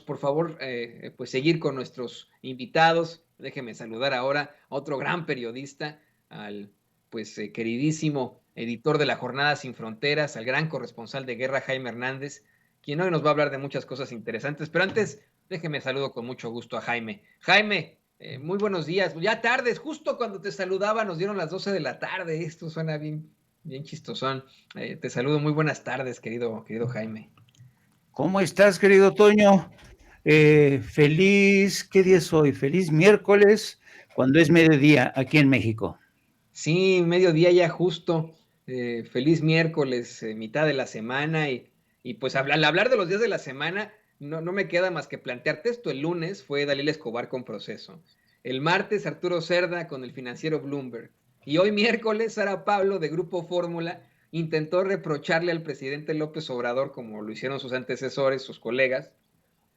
por favor, pues seguir con nuestros invitados. Déjeme saludar ahora a otro gran periodista, al pues queridísimo editor de La Jornada Sin Fronteras, al gran corresponsal de guerra Jaime Hernández, quien hoy nos va a hablar de muchas cosas interesantes. Pero antes, déjeme saludo con mucho gusto a Jaime. Jaime, muy buenos días. Ya tardes, justo cuando te saludaba nos dieron las 12 de la tarde. Esto suena bien, bien chistosón. Te saludo, muy buenas tardes, querido Jaime. ¿Cómo estás, querido Toño? Feliz, ¿qué día es hoy? Feliz miércoles, cuando es mediodía aquí en México. Sí, mediodía ya justo. Feliz miércoles, mitad de la semana. Y pues al hablar de los días de la semana, no me queda más que plantearte esto. El lunes fue Dalila Escobar con Proceso. El martes, Arturo Cerda con el financiero Bloomberg. Y hoy miércoles, Sara Pablo de Grupo Fórmula intentó reprocharle al presidente López Obrador, como lo hicieron sus antecesores, sus colegas,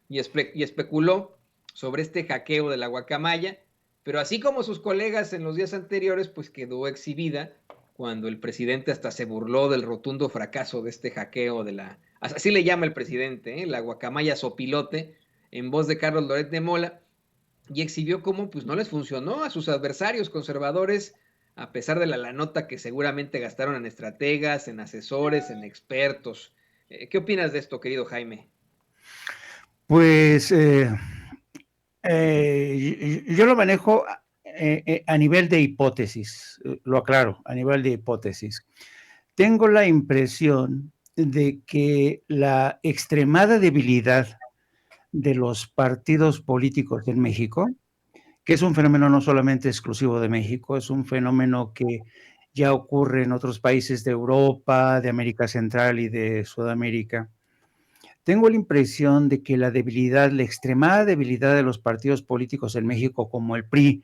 y especuló sobre este hackeo de la guacamaya, pero así como sus colegas en los días anteriores, pues quedó exhibida cuando el presidente hasta se burló del rotundo fracaso de este hackeo de la, así le llama el presidente, la guacamaya sopilote, en voz de Carlos Loret de Mola, y exhibió cómo pues no les funcionó a sus adversarios conservadores, a pesar de la nota que seguramente gastaron en estrategas, en asesores, en expertos. ¿Qué opinas de esto, querido Jaime? Pues yo lo manejo a nivel de hipótesis, lo aclaro, a nivel de hipótesis. Tengo la impresión de que la extremada debilidad de los partidos políticos en México, que es un fenómeno no solamente exclusivo de México, es un fenómeno que ya ocurre en otros países de Europa, de América Central y de Sudamérica. Tengo la impresión de que la debilidad, la extremada debilidad de los partidos políticos en México, como el PRI,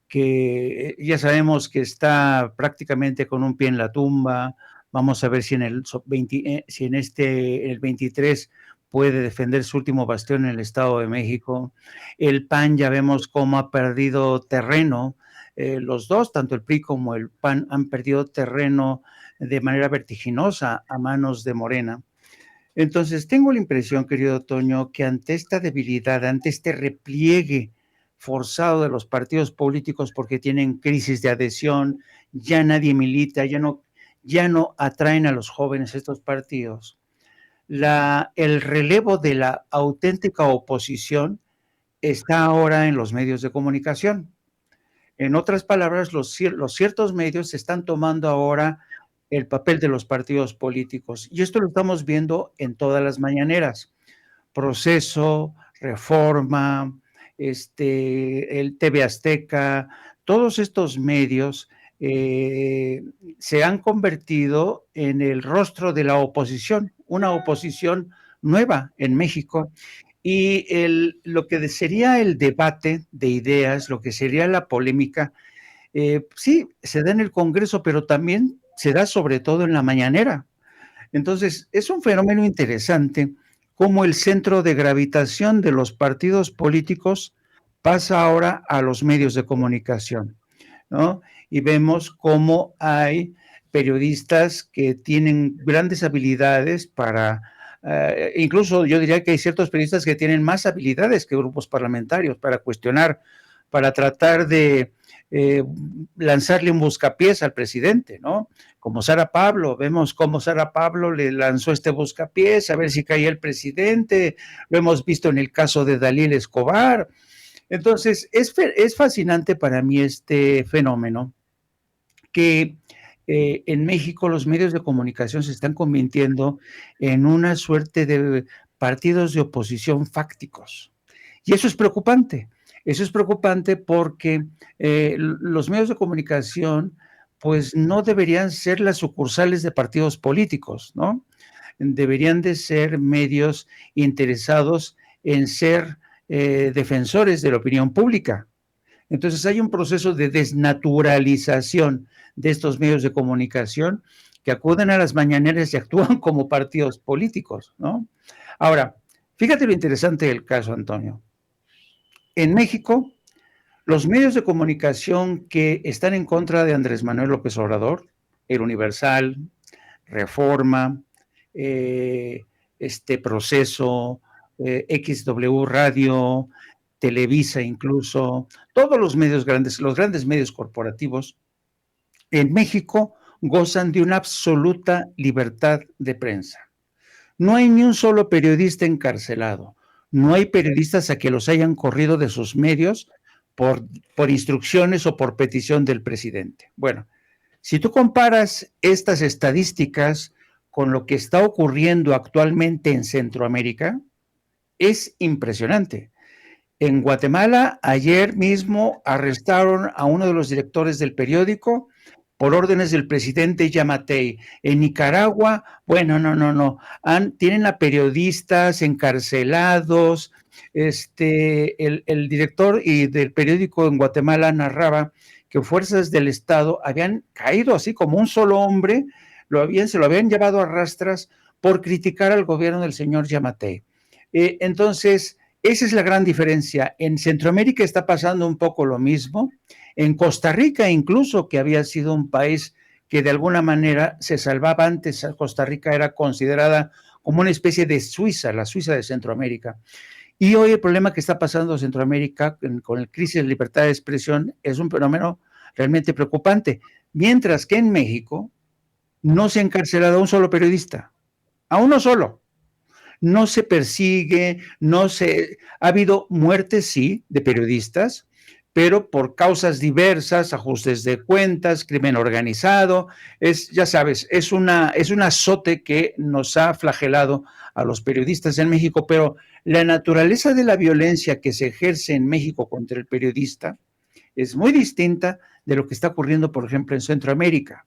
que ya sabemos que está prácticamente con un pie en la tumba. Vamos a ver si en el 20, si en el 23 puede defender su último bastión en el Estado de México. El PAN ya vemos cómo ha perdido terreno. Los dos, tanto el PRI como el PAN, han perdido terreno de manera vertiginosa a manos de Morena. Entonces, tengo la impresión, querido Toño, que ante esta debilidad, ante este repliegue forzado de los partidos políticos porque tienen crisis de adhesión, ya nadie milita, ya no atraen a los jóvenes estos partidos. El relevo de la auténtica oposición está ahora en los medios de comunicación. En otras palabras, los ciertos medios están tomando ahora el papel de los partidos políticos. Y esto lo estamos viendo en todas las mañaneras. Proceso, Reforma, el TV Azteca, todos estos medios se han convertido en el rostro de la oposición, una oposición nueva en México. Y lo que sería el debate de ideas, lo que sería la polémica, sí, se da en el Congreso, pero también se da sobre todo en la mañanera. Entonces, es un fenómeno interesante cómo el centro de gravitación de los partidos políticos pasa ahora a los medios de comunicación, ¿no? Y vemos cómo hay periodistas que tienen grandes habilidades para, incluso yo diría que hay ciertos periodistas que tienen más habilidades que grupos parlamentarios para cuestionar, para tratar de eh, lanzarle un buscapiés al presidente, ¿no? Como Sara Pablo, vemos cómo Sara Pablo le lanzó este buscapiés a ver si caía el presidente, lo hemos visto en el caso de Dalila Escobar. Entonces, es fascinante para mí este fenómeno que en México los medios de comunicación se están convirtiendo en una suerte de partidos de oposición fácticos. Y eso es preocupante. Eso es preocupante porque los medios de comunicación pues no deberían ser las sucursales de partidos políticos, ¿no? Deberían de ser medios interesados en ser defensores de la opinión pública. Entonces hay un proceso de desnaturalización de estos medios de comunicación que acuden a las mañaneras y actúan como partidos políticos, ¿no? Ahora, fíjate lo interesante del caso, Antonio. En México, los medios de comunicación que están en contra de Andrés Manuel López Obrador, El Universal, Reforma, este Proceso, XW Radio, Televisa incluso, todos los grandes medios corporativos en México gozan de una absoluta libertad de prensa. No hay ni un solo periodista encarcelado. No hay periodistas a que los hayan corrido de sus medios por instrucciones o por petición del presidente. Bueno, si tú comparas estas estadísticas con lo que está ocurriendo actualmente en Centroamérica, es impresionante. En Guatemala, ayer mismo arrestaron a uno de los directores del periódico por órdenes del presidente Yamatei. En Nicaragua, bueno, no. Tienen a periodistas encarcelados. El director del periódico en Guatemala narraba que fuerzas del Estado habían caído así como un solo hombre, se lo habían llevado a rastras por criticar al gobierno del señor Yamatei. Entonces, esa es la gran diferencia. En Centroamérica está pasando un poco lo mismo. En Costa Rica incluso, que había sido un país que de alguna manera se salvaba antes, Costa Rica era considerada como una especie de Suiza, la Suiza de Centroamérica. Y hoy el problema que está pasando en Centroamérica con el crisis de libertad de expresión es un fenómeno realmente preocupante. Mientras que en México no se ha encarcelado a un solo periodista, a uno solo. No se persigue, ha habido muertes, sí, de periodistas, pero por causas diversas, ajustes de cuentas, crimen organizado, ya sabes, es un azote que nos ha flagelado a los periodistas en México, pero la naturaleza de la violencia que se ejerce en México contra el periodista es muy distinta de lo que está ocurriendo, por ejemplo, en Centroamérica,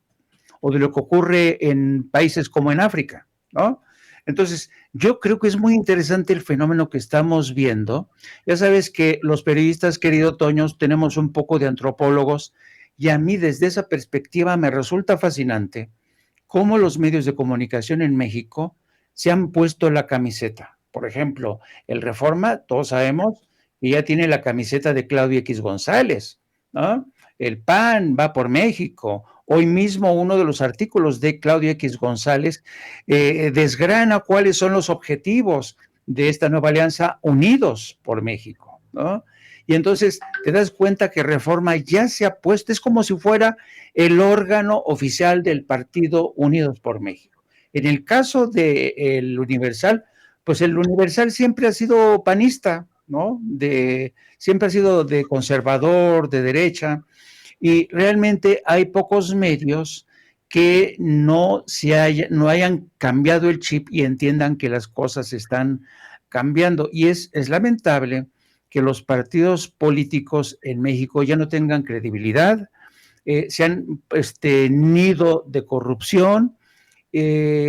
o de lo que ocurre en países como en África, ¿no? Entonces, yo creo que es muy interesante el fenómeno que estamos viendo. Ya sabes que los periodistas, querido Toño, tenemos un poco de antropólogos, y a mí desde esa perspectiva me resulta fascinante cómo los medios de comunicación en México se han puesto la camiseta. Por ejemplo, el Reforma, todos sabemos que ya tiene la camiseta de Claudio X González, ¿no? El PAN va por México. Hoy mismo uno de los artículos de Claudio X González desgrana cuáles son los objetivos de esta nueva alianza Unidos por México, ¿no? Y entonces te das cuenta que Reforma ya se ha puesto, es como si fuera el órgano oficial del partido Unidos por México. En el caso del Universal, pues el Universal siempre ha sido panista, ¿no? Siempre ha sido de conservador, de derecha, y realmente hay pocos medios que no hayan cambiado el chip y entiendan que las cosas están cambiando. Y es lamentable que los partidos políticos en México ya no tengan credibilidad, se han nido de corrupción.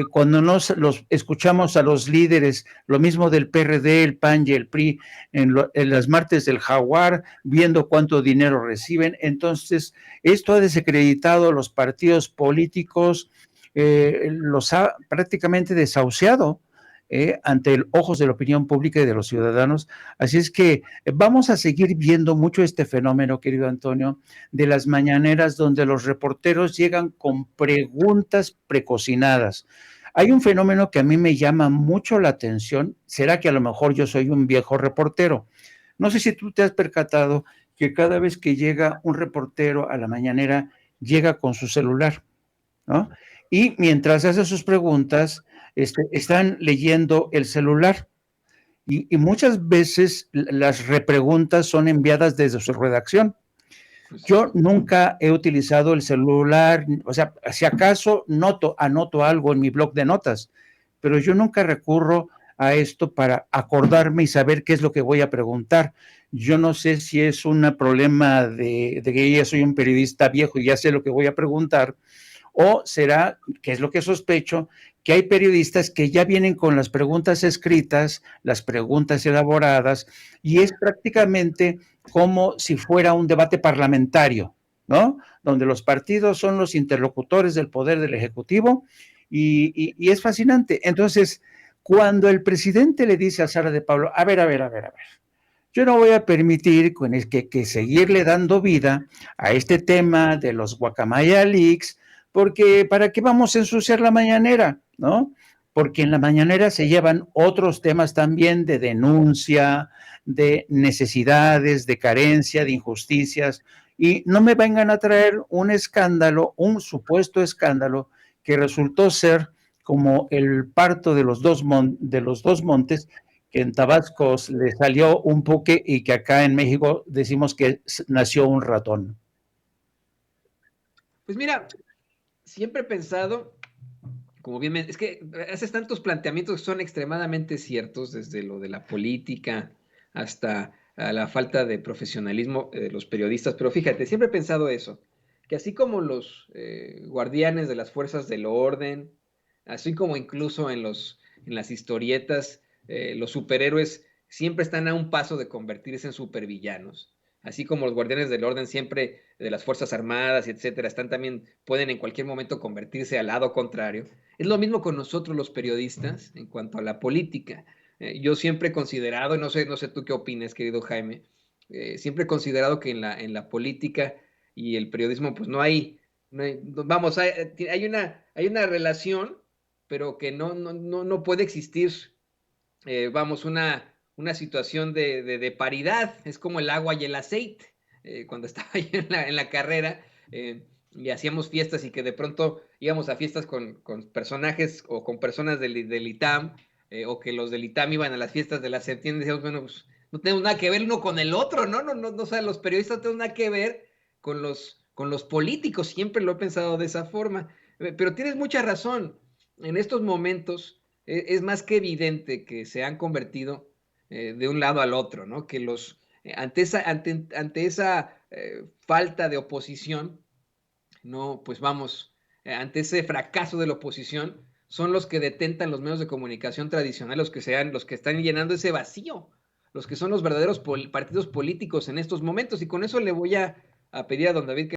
Cuando los escuchamos a los líderes, lo mismo del PRD, el PAN y el PRI, en las martes del Jaguar, viendo cuánto dinero reciben, entonces esto ha desacreditado los partidos políticos, los ha prácticamente desahuciado ante ojos de la opinión pública y de los ciudadanos. Así es que vamos a seguir viendo mucho este fenómeno, querido Antonio, de las mañaneras donde los reporteros llegan con preguntas precocinadas. Hay un fenómeno que a mí me llama mucho la atención. Será que a lo mejor yo soy un viejo reportero. No sé si tú te has percatado que cada vez que llega un reportero a la mañanera, llega con su celular, ¿no? Y mientras hace sus preguntas, están leyendo el celular. Y muchas veces las repreguntas son enviadas desde su redacción. Yo nunca he utilizado el celular, o sea, si acaso anoto algo en mi blog de notas, pero yo nunca recurro a esto para acordarme y saber qué es lo que voy a preguntar. Yo no sé si es un problema de que ya soy un periodista viejo y ya sé lo que voy a preguntar, o será, que es lo que sospecho, que hay periodistas que ya vienen con las preguntas escritas, las preguntas elaboradas, y es prácticamente como si fuera un debate parlamentario, ¿no? Donde los partidos son los interlocutores del poder del Ejecutivo, y es fascinante. Entonces, cuando el presidente le dice a Sara de Pablo, a ver, yo no voy a permitir que seguirle dando vida a este tema de los Guacamaya Leaks, porque ¿para qué vamos a ensuciar la mañanera? ¿No? porque en la mañanera se llevan otros temas también de denuncia, de necesidades, de carencia, de injusticias, y no me vengan a traer un escándalo, un supuesto escándalo que resultó ser como el parto de los dos montes, que en Tabasco le salió un buque y que acá en México decimos que nació un ratón. Pues mira, siempre he pensado, como bien, es que haces tantos planteamientos que son extremadamente ciertos, desde lo de la política hasta la falta de profesionalismo de los periodistas, pero fíjate, siempre he pensado eso, que así como los guardianes de las fuerzas del orden, así como incluso en las historietas, los superhéroes siempre están a un paso de convertirse en supervillanos. Así como los guardianes del orden siempre de las Fuerzas Armadas, etcétera, están también, pueden en cualquier momento convertirse al lado contrario. Es lo mismo con nosotros los periodistas en cuanto a la política. Yo siempre he considerado, no sé tú qué opinas, querido Jaime, siempre he considerado que en la política y el periodismo, pues vamos, hay una relación, pero que no puede existir, vamos, una situación de paridad. Es como el agua y el aceite. Cuando estaba yo en la carrera y hacíamos fiestas y que de pronto íbamos a fiestas con personajes o con personas del ITAM, o que los del ITAM iban a las fiestas de la Septiembre, decíamos, bueno, pues no tenemos nada que ver uno con el otro, ¿no? O sea, los periodistas no tenemos nada que ver con los políticos, siempre lo he pensado de esa forma. Pero tienes mucha razón. En estos momentos es más que evidente que se han convertido de un lado al otro, ¿no? Que ante esa falta de oposición, no, pues vamos, ante ese fracaso de la oposición, son los que detentan los medios de comunicación tradicionales, los que están llenando ese vacío, los que son los verdaderos partidos políticos en estos momentos. Y con eso le voy a pedir a don David que